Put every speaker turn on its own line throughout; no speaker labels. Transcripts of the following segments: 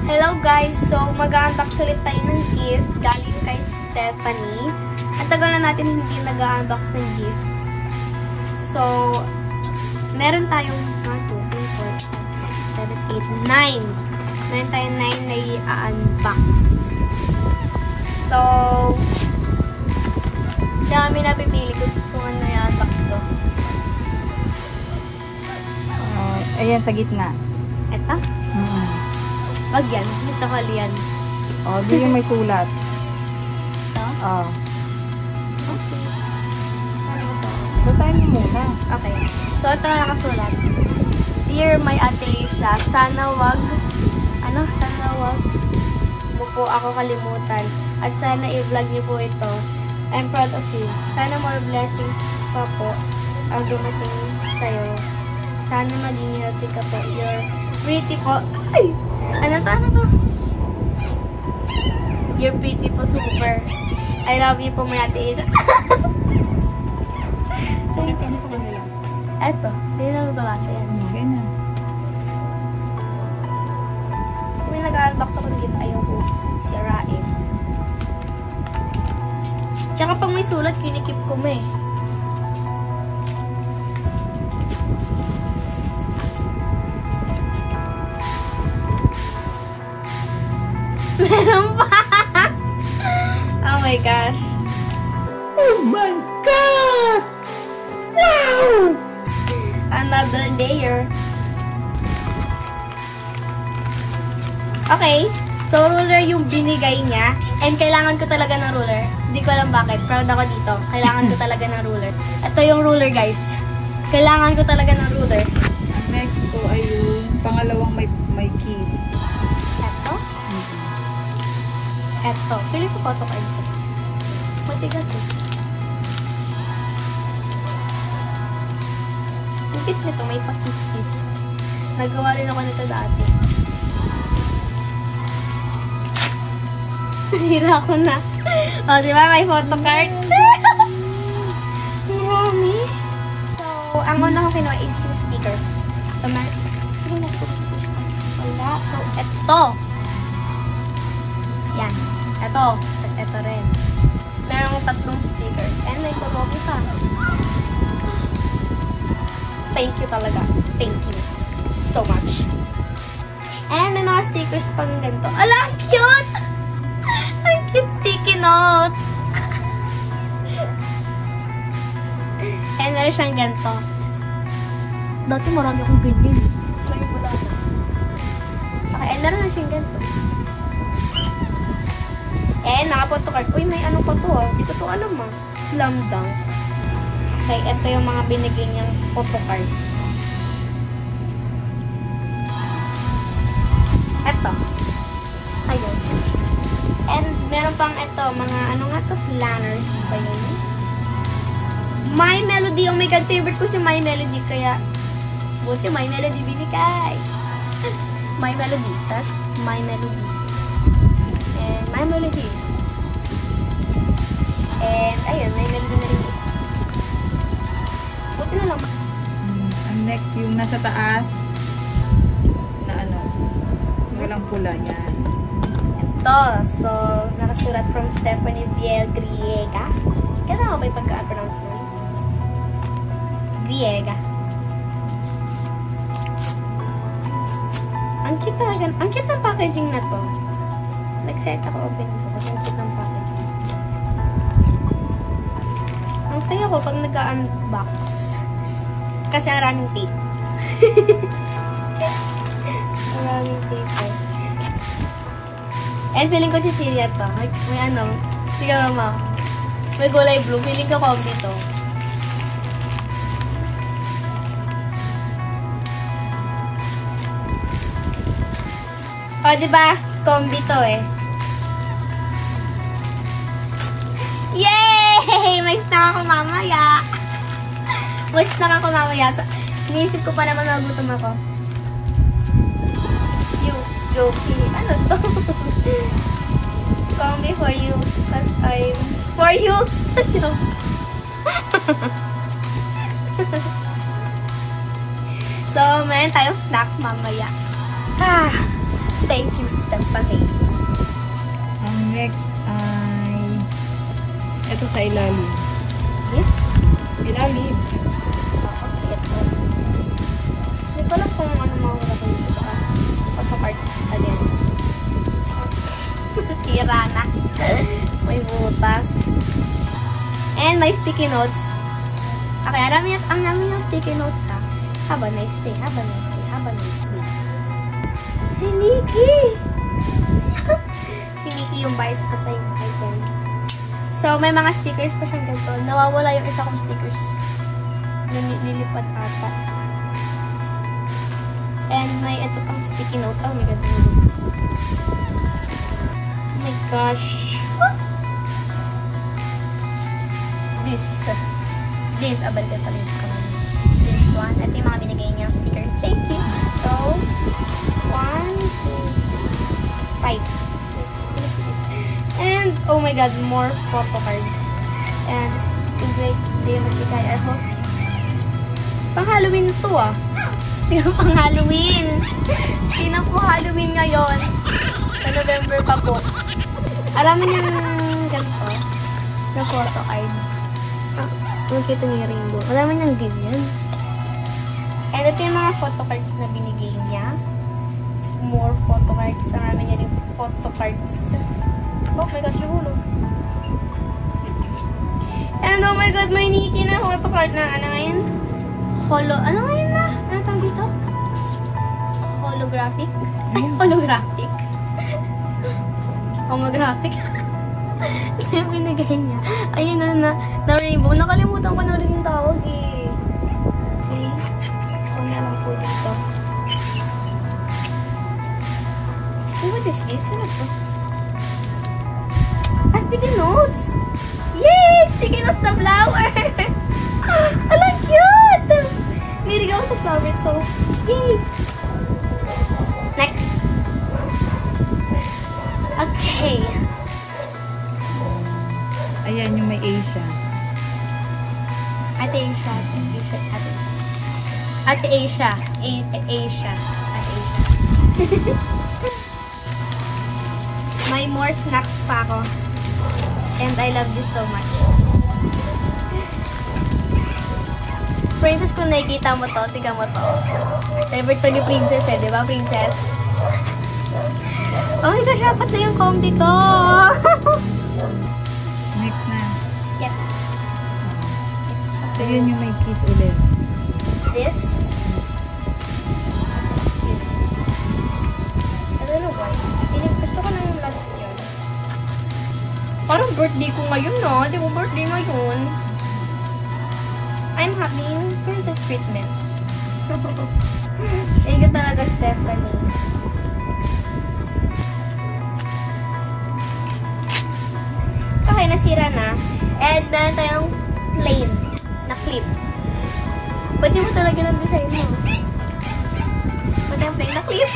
Hello guys! So, mag-unbox ulit tayo ng gift galing kay Stephanie. Ang tagal na natin hindi nag-unbox ng gifts. So, meron tayong 1, 2, 3, 4, 5, 6, 7, 8, 9. Meron tayong 9 na i-unbox. So, siya kami napipili kung ano i-unbox ko.
Ayan, sa gitna.
Eto? Wag yan. Gusto ko yan.
Oh, di yung may sulat.
Ito?
Oh.
Okay. Ano ito?
Basahin niyo muna.
Okay. So, ito na nakasulat. Dear my Ate Asia, sana wag mo po ako kalimutan. At sana i-vlog niyo po ito. I'm proud of you. Sana more blessings pa po ang dumating sa'yo. Sana maging healthy ka po. You're pretty po. Ay! Ano to? You're pretty po, super. I love you po, my Ate Asia. Eto, hindi na mababasa yan.
Okay na.
Kung may nag-unbox ako ng gift, ayaw ko sirain. Tsaka pag may sulat, kinikip ko mo eh. Meron pa! Oh my gosh.
Oh my God! Wow!
Another layer. Okay. So, ruler yung binigay niya. And kailangan ko talaga ng ruler. Hindi ko alam bakit. Proud ako dito. Kailangan ko talaga ng ruler. Ito yung ruler, guys. Kailangan ko talaga ng ruler.
Ang next ko ay yung pangalawang may keys.
Ito? Ito. Pili ko photo card ko. Matigas eh. Ang cute nito. May pa-kiss-kiss. Nagawa rin ako nito dati. Nasira ko na. O, di ba? May photo card. Marami. So, ang una ko kinuha is yung stickers. So, sige na. Wala. So, eto. Yan. Eto. Tapos eto rin. Merong 3 stickers. And may pag-obi pa. Thank you talaga. Thank you so much. And may mga stickers pang ganito. Ala, cute! Ang cute sticky notes! And meron siyang ganito. Dati marami akong ganyan. Ngayon wala na. Okay, and meron na siyang ganito. And naka-photocard. Uy, may ano pa to ah. Hindi ko to alam ah. Slam dunk. Okay, ito yung mga binigay niyang photocard. Ito. Ayun. And meron pang ito, mga ano nga to, planners pa yun. My Melody. Oh my God, favorite ko si My Melody. Kaya, buti My Melody binigay. My Melody. Tas, My Melody. And My Melody. And, ayun, My Melody na rin. Buti na lang.
Ang next, yung nasa taas na ano, walang pula yan.
Ito. So, nakasulat from Stephanie Griega. Kaya na ako ba yung pagka-pronounce mo? Griega. Ang cute talaga. Ang cute ng packaging na to. Nag-set ako open ito kasi ang cute ng packaging. Ang saya ko pag nag-unbox. Kasi ang raming tape. Ang raming tape eh. And feeling ko chichirya to. May ano. Tingnan mo. May gulay blue. Feeling ko combi to. O, diba? Combi to eh. Yay! May snack ako mamaya. May snack ako mamaya. Iniisip ko pa naman magutom ako. Joking. Ano to? Combi for you. Cause I'm for you. Joke. So, meron tayong snack mamaya. Thank you, Steph.
ilalim.
Yes.
Ilalim.
Okay, ito. Hindi ko alam kung ano mawala ko dito. Baka pagka-parts again. Sira na. May butas. And may sticky notes. Okay, ang namin yung sticky notes ha. Have a nice day, have a nice day, have a nice day. Si Nikki! Si Nikki yung bias ko sa item. So, may mga stickers pa siyang ganito. Nawawala yung isa kong stickers. Nilipat ata. And may ito pang sticky notes. Oh my god. Oh my gosh. This, abalikan pa rin sa kanila. This one. Ito yung mga binigay niyang stickers. Thank you. So, 1, 2, 5. And, oh my god, more photo cards. And, great day, masikay. I hope. Pang Halloween to ah. Tingnan pang Halloween. Tingnan po Halloween ngayon. Sa November pa po. Aramin yung ganito. Na photo card. Nakita niya rainbow. Marami niyang ganyan. And ito yung mga photo cards na binigay niya. More photo cards. Marami niya rin photo cards. Oh my gosh, nahulog. And oh my god, may Nikki na photo card na ano ngayon? Ano ngayon na? Ano tawag dito? Holographic? Holographic. Homographic. Ito yung binigay niya. Ayun na rainbow. Nakalimutan ko na rin yung tawag eh. Okay. Ako na lang po dito. Hey, what is this? Ano to? Ah, sticky notes! Yay! Sticky notes na flowers! Alang cute! Nirig ako sa flowers, so yay! Next! Okay.
Ayan, yung may Asia.
Ate Asia. Ate Asia. Asia. May more snacks pa ako. And I love this so much. Princess, kung nakikita mo to, tiga mo to. Favorite to ni Princess eh, di ba, Princess? Oh my gosh, dapat na yung combi ko.
Next na.
Yes. Next.
Ayan yung may kiss ulit.
This. I don't know why. Gusto ko na yung last year. Parang birthday ko ngayon, no? Di ba birthday ngayon? I'm having princess treatment. Thank you talaga, Stephanie. Okay, nasira na. And meron tayong plain na clip. Pwede mo talaga ng design mo. Pwede yung plain na clip.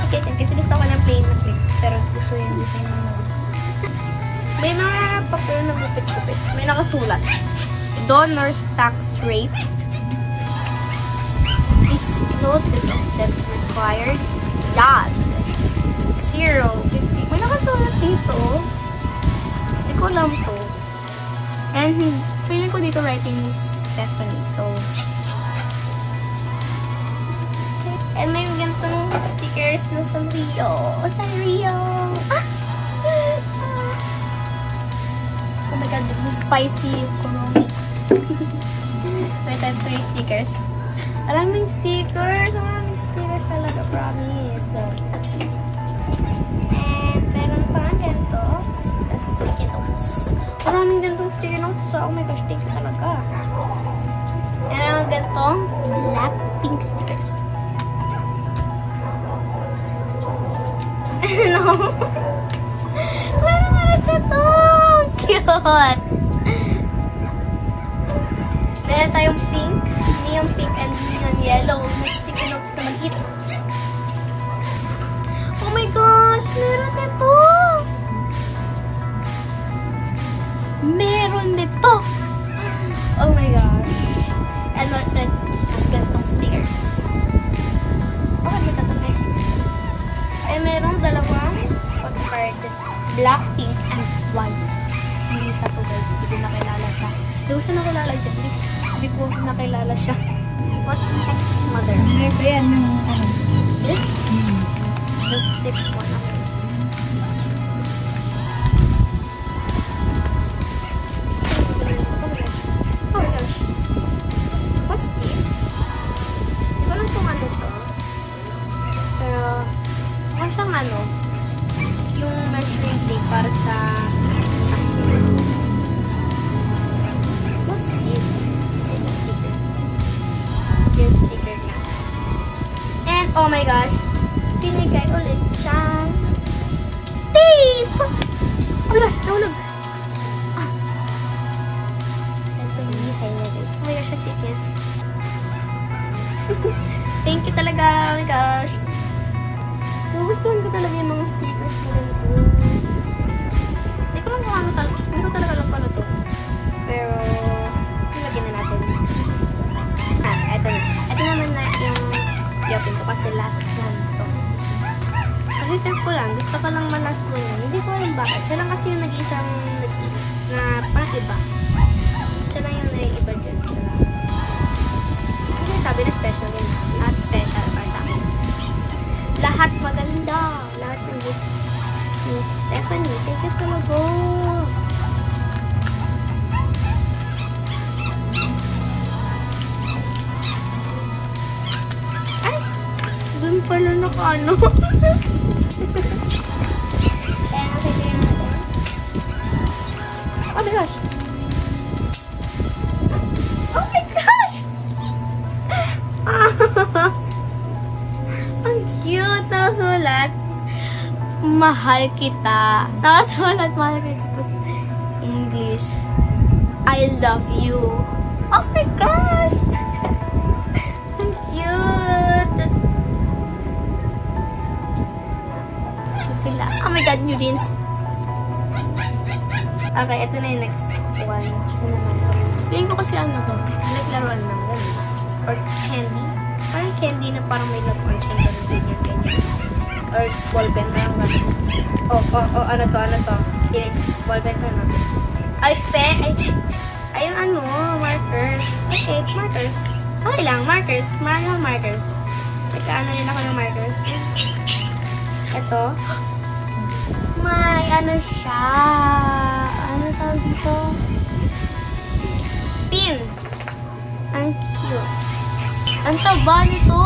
Okay, kasi gusto ko ng plain na clip. Pero gusto yung design mo. May mga papel na gupit-gupit. May nakasulat. Donor's tax rate. This note is often required. Yes. 0.50. May nakasulat dito. Hindi ko alam to. And feeling ko dito writing is Stephanie. So, okay. And may ganitong stickers na Sanrio. Sanrio! Oh my god, may spicy kuromi. May type 3 stickers. Maraming stickers. Maraming stickers talaga, promise. And meron pa ganito. Sticky notes. Maraming ganitong sticky notes. Oh my gosh, thank you talaga. And meron ganitong black pink stickers. Ano? Meron ulit ito. Cute! Meron tayong pink, neon pink, and neon yellow. May sticky notes na maliit. Oh my gosh! Meron nito! Meron nito! Oh my gosh! And meron ganitong stickers. Okay, may tatapos. Ay, merong dalawang photo card. Black, pink, and white. si Lisa to guys. Hindi ko nakilala siya. Hindi ko siya nakilala dyan. Hindi ko nakilala siya. What's next, mother?
Yes, ayan yung ano.
This? The thick one. Oh my gosh. What's this? Hindi ko lang kung ano to. Pero, mukha siyang ano, yung measuring tape para sa what's this? This is a sticker. Yung sticker na. And, oh my gosh, pinigay ulit siyang tape! Oh my gosh, nahulog! Ah. Ito yung design niya guys. Oh my gosh, ang ticket. Thank you talaga, oh my gosh. Nagustuhan ko talaga yung mga stickers na ganito. Hindi ko lang kung ano talaga. Hindi ko talaga alam paano to. Pero, ilagyan na natin. Eto na. Eto naman na yung i-open ko kasi last one to. Pag-return ko lang. Gusto ko lang ma-last one yan. Hindi ko alam bakit. Siya lang kasi yung nag-iisang na parang iba. Siya lang yung naiiba dyan. Kasi sabi na special yun. Not special para sa akin. Lahat maganda. Lahat ng gifts ni Stephanie. Thank you talaga. Ay! Doon pala naka-ano. Kaya nakikita natin. Oh my gosh! Oh my gosh! Ang cute! Nakasulat. Mahal kita. Nakasulat, mahal kita. English. I love you. Oh my gosh! Ang cute! So sila. Oh my god, new jeans. Okay, ito na yung next one. Kasi naman ito. Piling ko kasi ano to. Naglaruan lang. Or candy. Parang candy na parang may laruan siya. Ganyan. Or ballpen na lang. Ano to? Ballpen na lang. Ay, ayun ano, markers. Okay, markers. Okay lang, markers. Manual markers. Teka, ano rin ako ng markers. Ito. May ano siya. Ano tawag dito? Pin. Ang cute. Ang taba nito.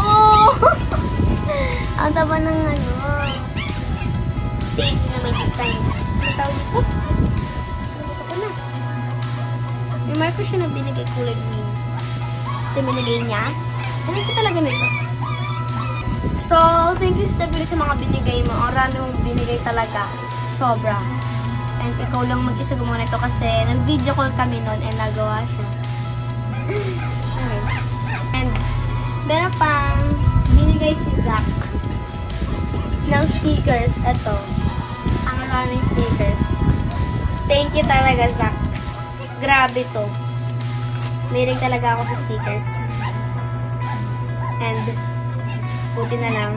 Ang taba ng ano. Tape na may design. Ano tawag dito? Ano ko na? May marker siya na binigay kulay green. Ito binigay niya. Ano ko talaga nito? So, thank you Stephanie sa mga binigay mo. Ang rami mong binigay talaga. Sobra. And ikaw lang mag-isa gumawa nito kasi nag-video call kami noon and nagawa siya. Okay. And meron pang binigay si Zach ng stickers. Ito. Ang maraming stickers. Thank you talaga, Zach. Grabe to. Mayroon talaga ako sa stickers. And buti na lang.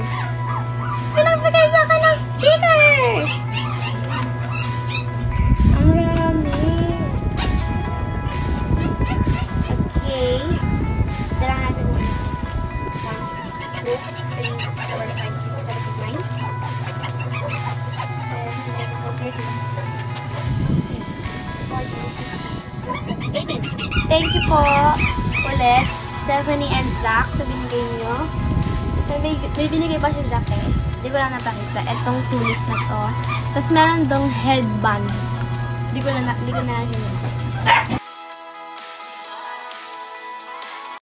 Pinagbigay sa akin ng stickers! Ang rami. Okay. Dalang natin muna. 1, 2, 3, 4, 5, 6, 7, 8, 9. 18. Thank you po ulit, Stephanie and Zach, sa binigay nyo. May binigay pa si Zach eh. Hindi ko lang napakita. Itong tulip na to. Tapos meron dong headband. Hindi ko na hinita.